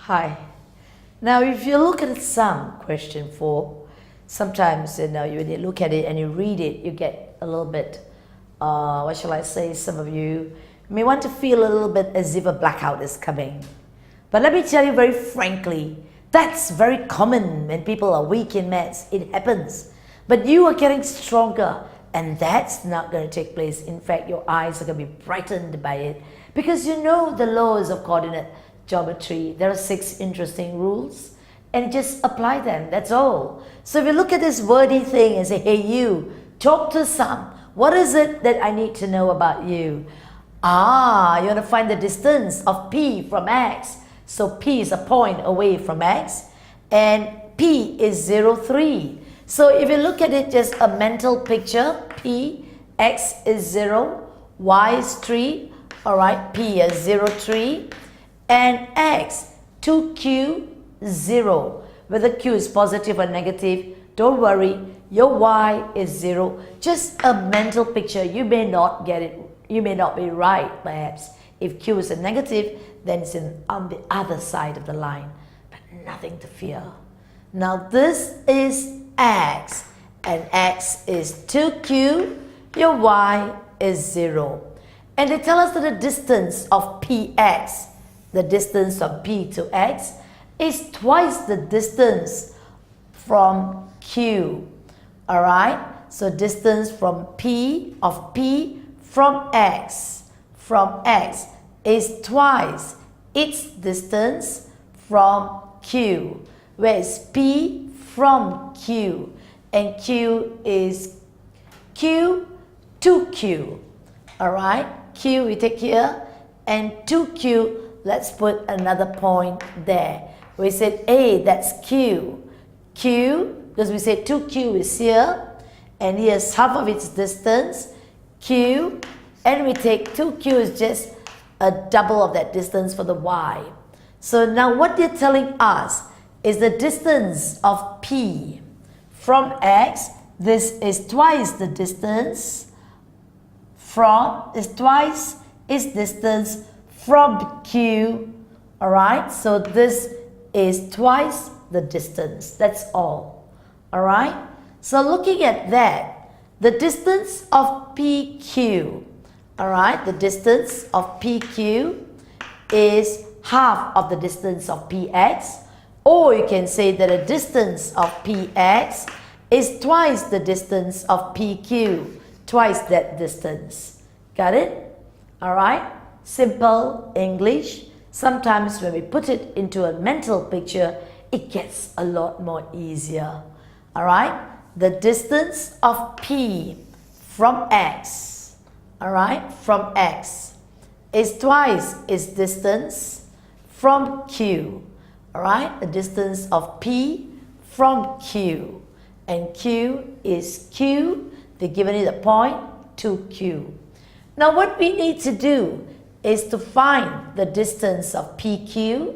Hi. Now, if you look at sum, question 4, sometimes when you look at it and you read it, you get a little bit, what shall I say, some of you may want to feel a little bit as if a blackout is coming. But let me tell you very frankly, that's very common when people are weak in maths. It happens. But you are getting stronger, and that's not going to take place. In fact, your eyes are going to be brightened by it because you know the laws of coordinate geometry. There are 6 interesting rules, and just apply them. That's all. So if you look at this wordy thing and say, hey, you, talk to sum. What is it that I need to know about you? You want to find the distance of P from X. So P is a point away from X, and P is 0, 3. So if you look at it, just a mental picture, P, X is 0, Y is 3, alright, P is 0, 3, and X, 2Q, 0. Whether Q is positive or negative, don't worry, your Y is 0. Just a mental picture, you may not get it, you may not be right perhaps. If Q is a negative, then it's on the other side of the line, but nothing to fear. Now this is X, and X is 2Q, your Y is 0. And they tell us that the distance of PX, the distance of P to X, is twice the distance from Q. Alright, so distance from P from X is twice its distance from Q, where is P from Q, and Q is Q to Q. Alright, Q we take here, and 2Q, let's put another point there. We said A, that's Q. Q, because we said 2Q is here, and here's half of its distance, Q, and we take 2Q is just a double of that distance for the Y. So now what they're telling us is the distance of P from X. This is twice the distance from, is twice its distance from Q. Alright, so this is twice the distance. That's all. Alright, so looking at that, the distance of PQ, alright, the distance of PQ is half of the distance of PX, or you can say that the distance of PX is twice the distance of PQ, twice that distance. Got it? Alright, simple English. Sometimes when we put it into a mental picture, it gets a lot more easier. Alright, the distance of P from X, alright, from X is twice its distance from Q. Alright, the distance of P from Q, and Q is Q, they're giving it a point, 2Q. Now what we need to do is to find the distance of PQ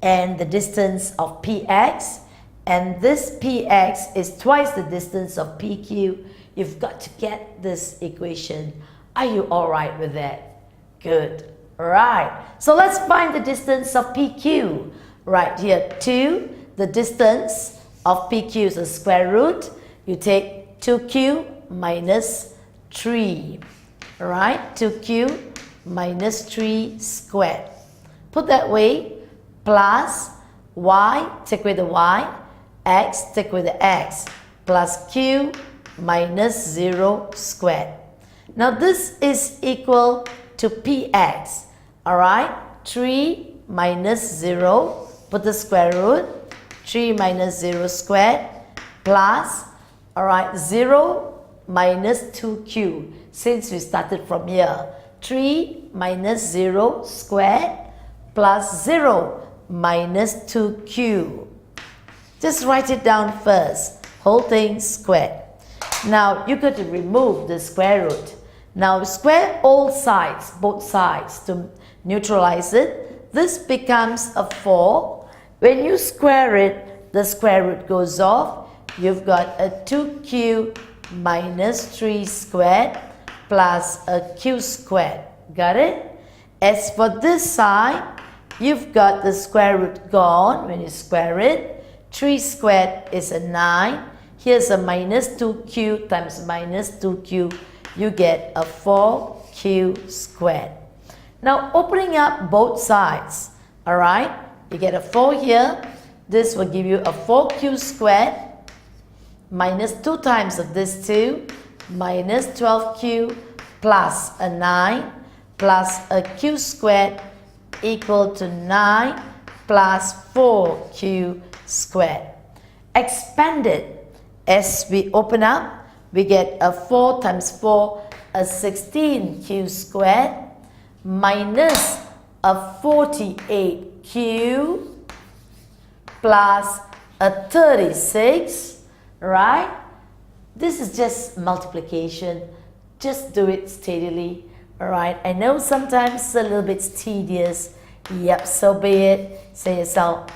and the distance of PX, and this PX is twice the distance of PQ. You've got to get this equation. Are you alright with that? Good. Right. So let's find the distance of PQ. Right here, 2, the distance of PQ is the square root. You take 2Q minus 3. Alright, 2Q minus 3 squared. Put that way, plus Y, take away the Y, X, take away the X, plus Q minus 0 squared. Now this is equal to PX. Alright, 3 minus 0, put the square root, 3 minus 0 squared, plus, alright, 0 minus 2Q. Since we started from here, 3 minus 0 squared plus 0 minus 2Q. Just write it down first, whole thing squared. Now you got to remove the square root. Now square all sides, both sides, to neutralize it. This becomes a 4. When you square it, the square root goes off. You've got a 2Q minus 3 squared plus a Q squared. Got it? As for this side, you've got the square root gone when you square it. 3 squared is a 9. Here's a minus 2q times minus 2q. You get a 4q squared. Now opening up both sides, alright, you get a 4 here. This will give you a 4q squared minus 2 times of this 2 minus 12q plus a 9 plus a q squared equal to 9 plus 4q squared. Expanded, as we open up, we get a 4 times 4, a 16q squared minus a 48q plus a 36, right? This is just multiplication. Just do it steadily, all right? I know sometimes it's a little bit tedious. Yep, so be it. Say yourself,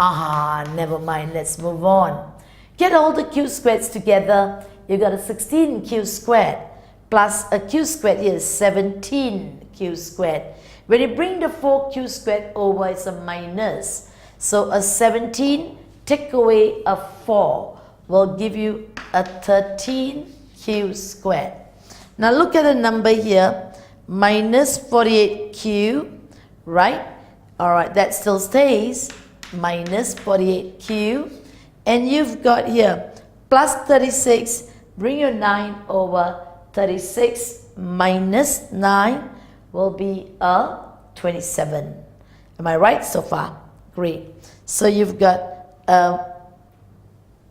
never mind, let's move on. Get all the q squareds together. You got a 16q squared plus a q squared here is 17q squared. When you bring the 4q squared over, it's a minus. So a 17 take away a 4 will give you a 13q squared. Now look at the number here, minus 48q, right? Alright, that still stays, minus 48q. And you've got here, plus 36, bring your 9 over, 36 minus 9 will be a 27. Am I right so far? Great. So you've got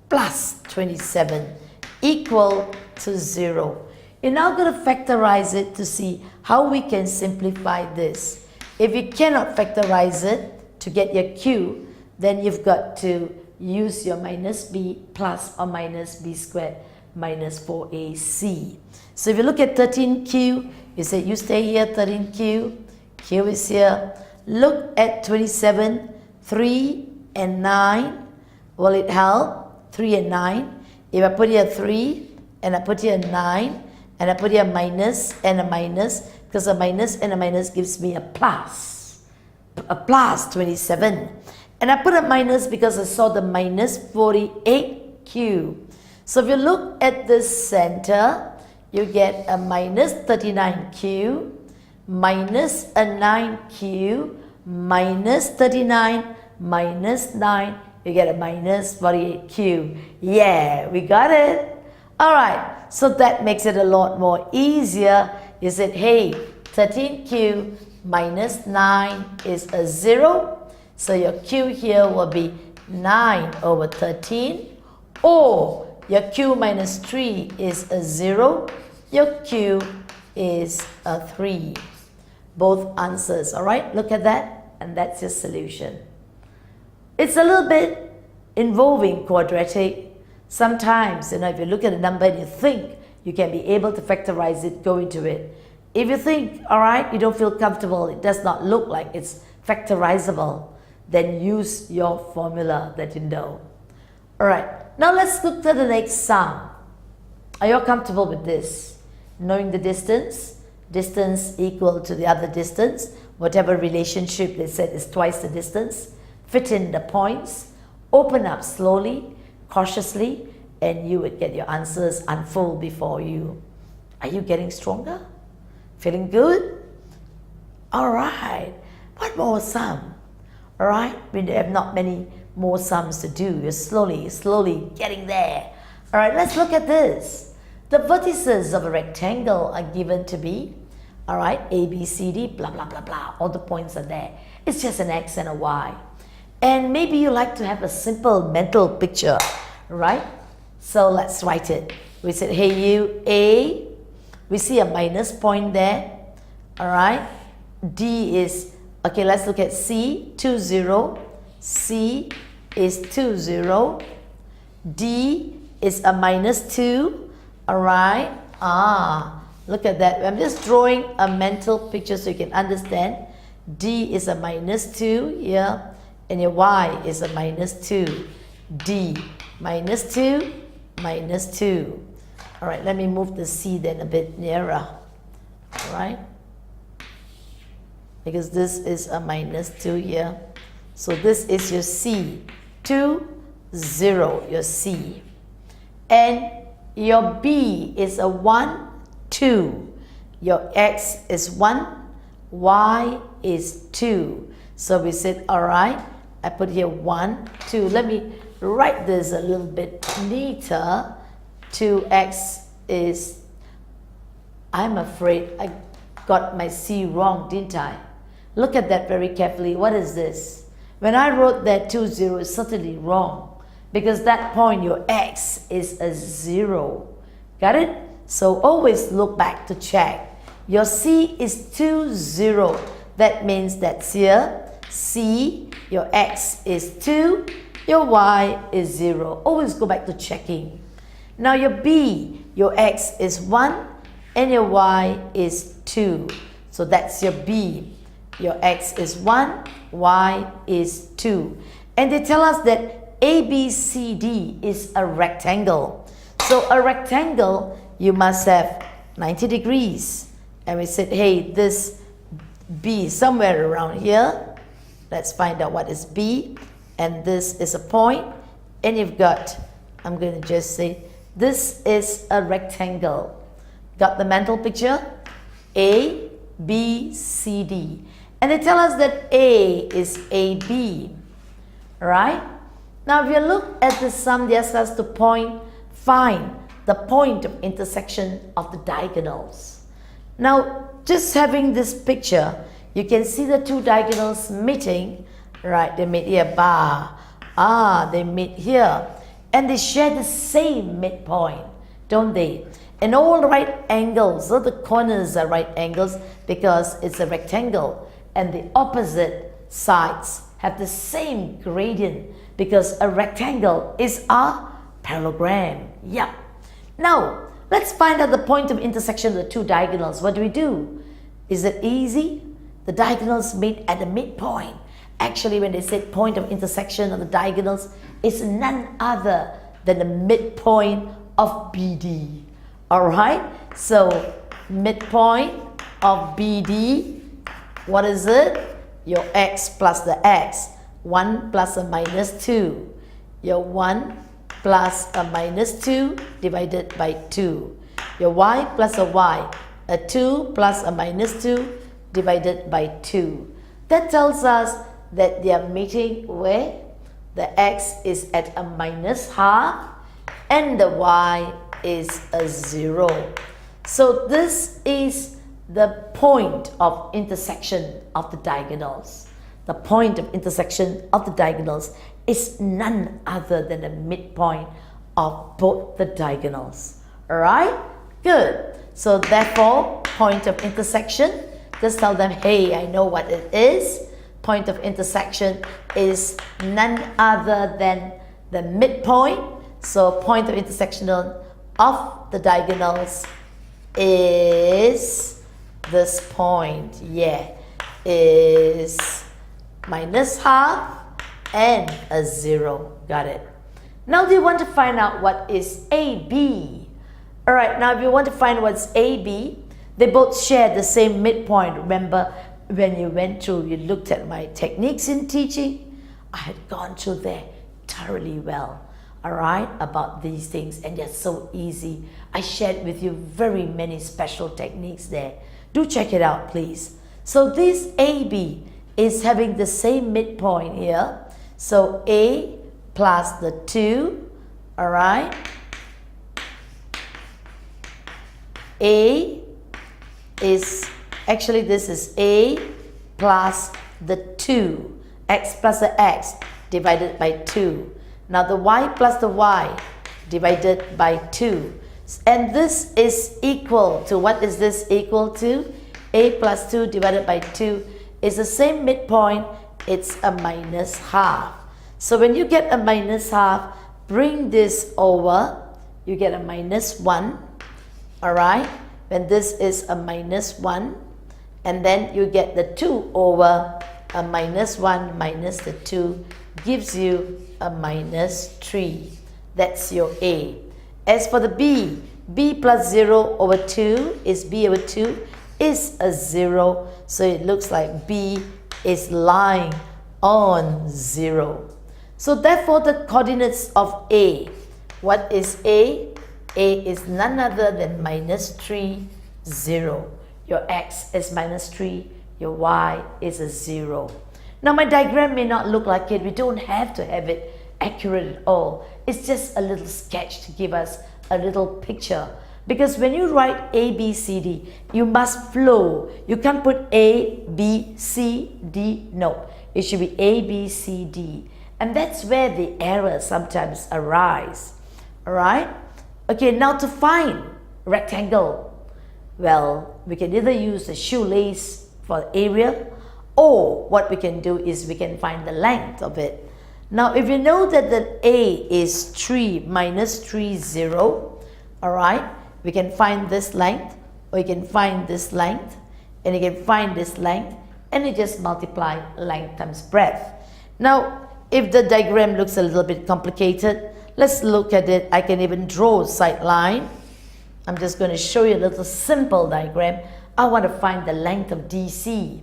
plus 27 equal to 0. You're now going to factorize it to see how we can simplify this. If you cannot factorize it to get your q, then you've got to use your minus b plus or minus b squared minus 4ac. So if you look at 13q, you say you stay here, 13q, q is here. Look at 27, 3 and 9. Will it help? 3 and 9. If I put here 3 and I put here 9 and I put here minus and a minus, because a minus and a minus gives me a plus 27. And I put a minus because I saw the minus 48q. So if you look at this center, you get a minus 39q minus a 9q minus 39 minus 9, you get a minus 48q. Yeah, we got it. Alright, so that makes it a lot more easier. You said, hey, 13q minus 9 is a 0. So your q here will be 9 over 13. Or your q minus 3 is a 0. Your q is a 3. Both answers, alright? Look at that, and that's your solution. It's a little bit involving quadratic. Sometimes, if you look at a number and you think you can be able to factorize it, go into it. If you think, alright, you don't feel comfortable, it does not look like it's factorizable, then use your formula that you know. Alright, now let's look at the next sum. Are you all comfortable with this? Knowing the distance equal to the other distance, whatever relationship they said is twice the distance, fit in the points, open up slowly, cautiously, and you would get your answers unfold before you. Are you getting stronger? Feeling good? Alright, one more sum. Alright, when you have not many more sums to do, you're slowly getting there. Alright, let's look at this. The vertices of a rectangle are given to be, alright, A, B, C, D, blah, blah, blah, blah. All the points are there. It's just an X and a Y. And maybe you like to have a simple mental picture, right? So let's write it. We said, hey, you, A, we see a minus point there, alright? D is, okay, let's look at C, 2, 0. C is 2, 0. D is a minus 2, alright? Look at that. I'm just drawing a mental picture so you can understand. D is a minus 2 here, and your Y is a minus 2. D, minus 2, minus 2. Alright, let me move the C then a bit nearer. Alright? Because this is a minus 2 here. So this is your C. 2, 0, your C. And your B is a 1, 2. Your X is 1, Y is 2. So we said, all right, I put here 1, 2. Let me write this a little bit neater. 2X is, I'm afraid I got my C wrong, didn't I? Look at that very carefully. What is this? When I wrote that 2, 0 is certainly wrong, because that point, your X is a 0. Got it? So always look back to check. Your C is 2, 0. That means that's here. C, your X is 2, your Y is 0. Always go back to checking. Now your B, your X is 1 and your Y is 2. So that's your B. Your X is 1, Y is 2. And they tell us that ABCD is a rectangle. So a rectangle, you must have 90 degrees. And we said, hey, this B is somewhere around here. Let's find out what is B. And this is a point. And you've got, I'm going to just say, this is a rectangle. Got the mental picture? A, B, C, D. And they tell us that A is AB. Right? Now, if you look at the sum, they ask us to find the point of intersection of the diagonals. Now, just having this picture, you can see the two diagonals meeting. Right? They meet here, bar. They meet here. And they share the same midpoint, don't they? And all right angles, so the corners are right angles because it's a rectangle. And the opposite sides have the same gradient because a rectangle is a parallelogram. Yeah. Now, let's find out the point of intersection of the two diagonals. What do? Is it easy? The diagonals meet at the midpoint. Actually, when they said point of intersection of the diagonals, it's none other than the midpoint of BD. Alright? So, midpoint of BD, what is it? Your X plus the X. 1 plus a minus 2. Your 1 plus a minus 2 divided by 2. Your Y plus a Y. A 2 plus a minus 2 divided by 2. That tells us that they are meeting where the X is at a minus half and the Y is a 0. So this is the point of intersection of the diagonals. The point of intersection of the diagonals is none other than the midpoint of both the diagonals. Alright? Good. So therefore, point of intersection, just tell them, hey, I know what it is. Point of intersection is none other than the midpoint. So point of intersection of the diagonals is this point. Yeah, is minus half and a 0. Got it. Now do you want to find out what is AB? Alright, now if you want to find what's AB, they both share the same midpoint. Remember, when you went through, you looked at my techniques in teaching, I had gone through there thoroughly well, alright, about these things, and they're so easy. I shared with you very many special techniques there. Do check it out, please. So this AB is having the same midpoint here. So A plus the 2, alright, A is, actually this is A plus the 2, X plus the X divided by 2. Now the Y plus the Y divided by 2. And this is equal to, what is this equal to? A plus 2 divided by 2 is the same midpoint, it's a minus half. So when you get a minus half, bring this over, you get a minus 1, alright? When this is a minus 1, and then you get the 2 over a minus 1 minus the 2 gives you a minus 3. That's your A. As for the B, B plus 0 over 2 is B over 2 is a 0. So it looks like B is lying on 0. So therefore the coordinates of A, what is A? A is none other than minus 3, 0. Your x is minus 3, your y is a 0. Now my diagram may not look like it, we don't have to have it accurate at all. It's just a little sketch to give us a little picture. Because when you write A, B, C, D, you must flow. You can't put A, B, C, D. No, it should be A, B, C, D. And that's where the errors sometimes arise. Alright? Okay, now to find rectangle, well, we can either use the shoelace for area, or what we can do is we can find the length of it. Now, if you know that the A is 3 minus 3, 0, alright, we can find this length, or you can find this length, and you can find this length, and you just multiply length times breadth. Now, if the diagram looks a little bit complicated, let's look at it. I can even draw a side line. I'm just going to show you a little simple diagram. I want to find the length of DC.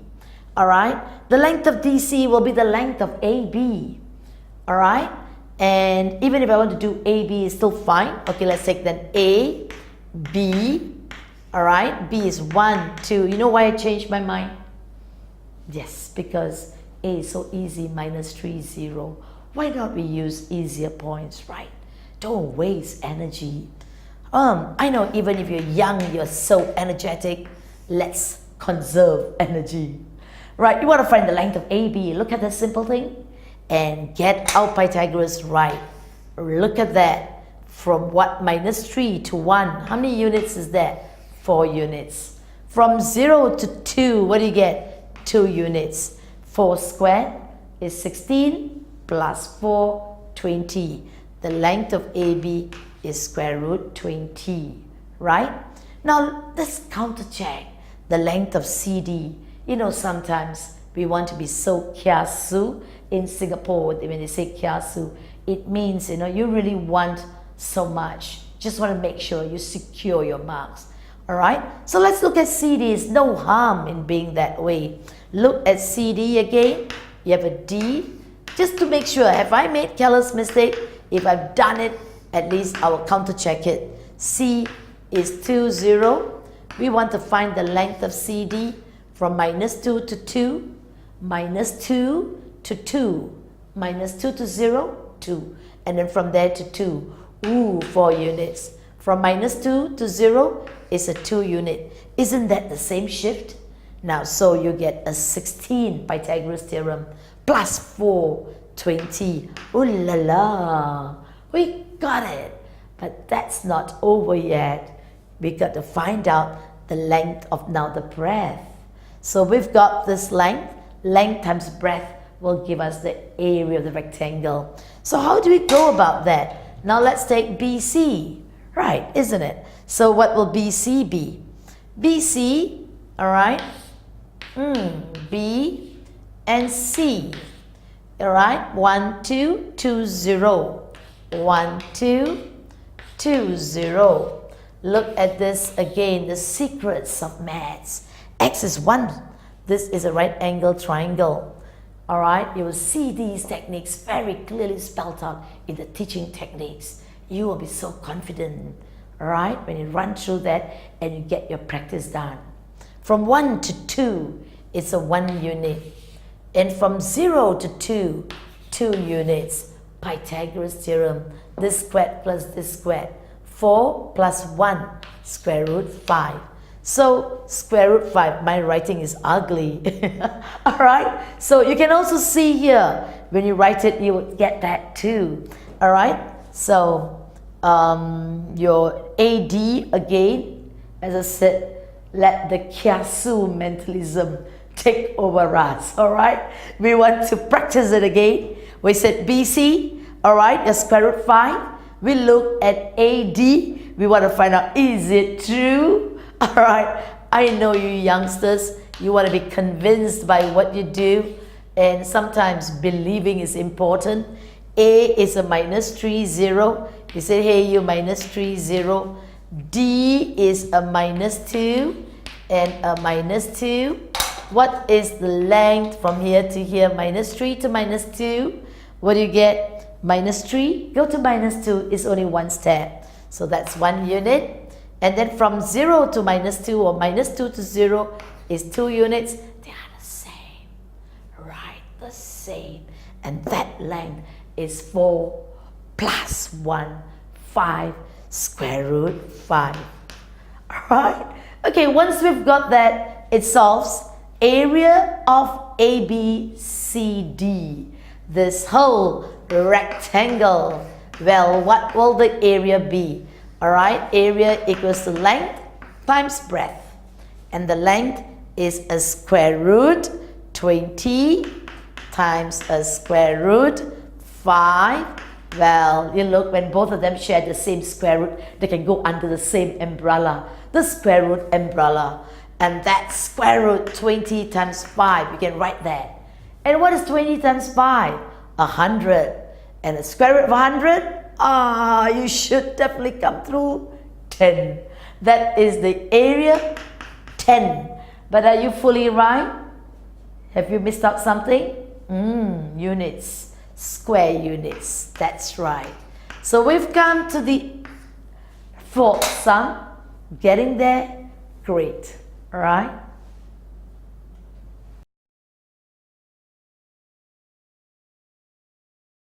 Alright, the length of DC will be the length of AB. Alright, and even if I want to do AB, is still fine. Okay, let's take then A, B. Alright, B is 1, 2. You know why I changed my mind? Yes, because A is so easy, minus 3, 0. Why not we use easier points, right? Don't waste energy. I know even if you're young, you're so energetic. Let's conserve energy. Right, you want to find the length of AB. Look at that simple thing and get our Pythagoras right. Look at that. From what? Minus 3 to 1. How many units is that? 4 units. From 0 to 2, what do you get? 2 units. 4 squared is 16 plus 4, 20. The length of AB is square root 20. Right? Now, let's counter check the length of CD. You know, sometimes we want to be so kiasu. In Singapore, when they say kiasu, it means, you know, you really want so much. Just want to make sure you secure your marks. Alright, so let's look at CD. There's no harm in being that way. Look at CD again. You have a D. Just to make sure, have I made careless mistake? If I've done it, at least I will counter check it. C is 2, 0. We want to find the length of CD from minus 2 to 2, minus 2 to 2, minus 2 to 0, 2. And then from there to 2. Ooh, 4 units. From minus 2 to 0 is a 2 unit. Isn't that the same shift? Now, so you get a 16 Pythagoras theorem plus 4, 20. Ooh la la, we got it. But that's not over yet. We got to find out the length of now the breadth. So we've got this length. Length times breadth will give us the area of the rectangle. So how do we go about that? Now let's take BC. Right, isn't it? So what will BC be? BC, alright, B and C. Alright, 1, 2, 2, 0. 1, 2, 2, 0. Look at this again, the secrets of maths. X is 1. This is a right angle triangle. Alright, you will see these techniques very clearly spelled out in the teaching techniques. You will be so confident, alright, when you run through that and you get your practice done. From 1 to 2, it's a 1 unit. And from 0 to 2, 2 units. Pythagoras theorem, this squared plus this squared. 4 plus 1, square root 5. So, square root 5, my writing is ugly. Alright, so you can also see here, when you write it, you will get that too. Alright, so your AD again, as I said, let the kiasu mentalism take over us. Alright, we want to practice it again. We said BC, alright, a square root 5. We look at AD, we want to find out, is it true? Alright, I know you youngsters, you want to be convinced by what you do, and sometimes believing is important. A is a minus 3, 0. You say, hey, you minus 3, 0. D is a minus 2 and a minus 2. What is the length from here to here? Minus 3 to minus 2. What do you get? Minus 3. Go to minus 2 is only one step. So that's 1 unit. And then from 0 to minus 2 or minus 2 to 0 is 2 units. They are the same. Right, the same. And that length is 4 plus 1, 5, square root 5. Alright? Okay, once we've got that, it solves area of ABCD. This whole rectangle. Well, what will the area be? Alright, area equals to length times breadth. And the length is a square root 20 times a square root 5. Well, you look, when both of them share the same square root, they can go under the same umbrella, the square root umbrella. And that's square root 20 times 5. You can write that. And what is 20 times 5? 100. And the square root of 100? You should definitely come through 10. That is the area 10. But are you fully right? Have you missed out something? Units. Square units. That's right. So we've come to the fourth sum. Getting there? Great. Alright?